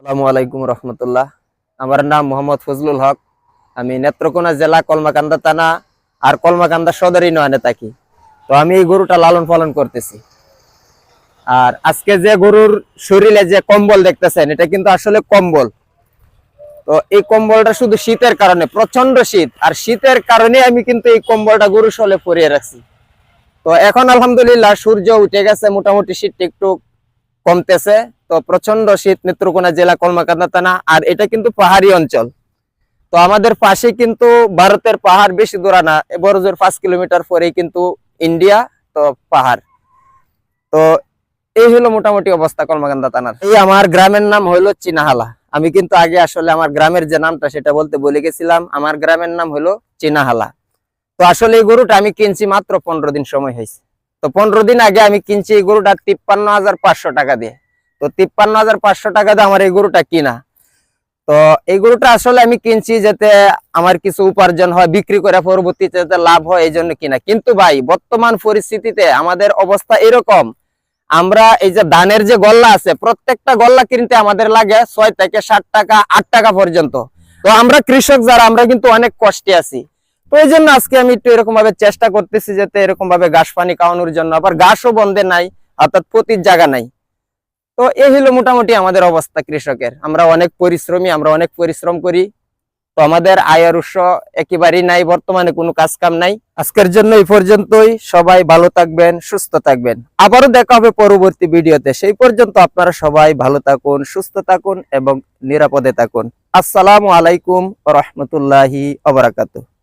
আসসালামু আলাইকুম রহমতুল্লাহ। আমার নাম মোহাম্মদ ফজলুল হক। আমি নেত্রকোনা জেলা কলমাকান্দা থানা আর কলমাকান্দা সদর ইউনিয়নে থাকি। তো আমি এই গরুটা লালন পালন করতেছি। আর আজকে যে গরুর শরীরে যে কম্বল দেখতেছেন, এটা কিন্তু আসলে কম্বল। তো এই কম্বলটা শুধু শীতের কারণে, প্রচন্ড শীত, আর শীতের কারণে আমি কিন্তু এই কম্বলটা গরুর শোলে পরিয়ে রাখছি। তো এখন আলহামদুলিল্লাহ সূর্য উঠে গেছে, মোটামুটি শীতটা একটু কমতেছে। তো প্রচন্ড শীত নেত্রকোনা জেলা কলমাকান্দা থানা, আর এটা কিন্তু পাহাড়ি অঞ্চল। তো আমাদের পাশে কিন্তু ভারতের পাহাড়, বেশি দূরে না, বড় জোর 5 কিলোমিটার পরেই কিন্তু ইন্ডিয়া। তো পাহাড়, তো এই হলো মোটামুটি অবস্থা কলমাকান্দা থানার। এই আমার গ্রামের নাম হলো চিনাহালা। আমি কিন্তু আগে আসলে আমার গ্রামের যে নামটা সেটা বলতে ভুলে গেছিলাম। আমার গ্রামের নাম হলো চিনাহালা। তো আসলে এই গরুটা আমি কিনছি মাত্র 15 দিন সময় হয়েছে। তো 15 দিন আগে আমি কিনছি এই গরুটা 53,500 টাকা দিয়ে। তো 53,500 টাকা দিয়ে আমার এই গরুটা কিনা। তো এই গরুটা আসলে আমি কিনছি যাতে আমার কিছু উপার্জন হয়, বিক্রি করে পরবর্তীতে যাতে লাভ হয়, এই জন্য কিনা। কিন্তু ভাই, বর্তমান পরিস্থিতিতে আমাদের অবস্থা এরকম, আমরা এই যে ধানের যে গল্লা আছে, প্রত্যেকটা গল্লা কিনতে আমাদের লাগে 6 থেকে 7 টাকা, 8 টাকা পর্যন্ত। তো আমরা কৃষক যারা, আমরা কিন্তু অনেক কষ্টে আছি। তো এই জন্য আজকে আমি একটু এরকম ভাবে চেষ্টা করতেছি যাতে এরকম ভাবে ঘাস পানি খাওয়ানোর জন্য, আবার ঘাসও বন্ধে নাই, অর্থাৎ প্রতির জায়গা নাই। তো এই হলো মোটামুটি আমাদের অবস্থা কৃষকের। আমরা অনেক পরিশ্রমী, আমরা অনেক পরিশ্রম করি। তো আমাদের আয়ের উৎস একেবারেই নাই, বর্তমানে কোনো কাজ কাম নাই। আজকের জন্য এই পর্যন্তই। সবাই ভালো থাকবেন, সুস্থ থাকবেন। আবারও দেখা হবে পরবর্তী ভিডিওতে। সেই পর্যন্ত আপনারা সবাই ভালো থাকুন, সুস্থ থাকুন এবং নিরাপদে থাকুন। আসসালামু আলাইকুম ওয়া রাহমাতুল্লাহি ওয়া বারাকাতুহু।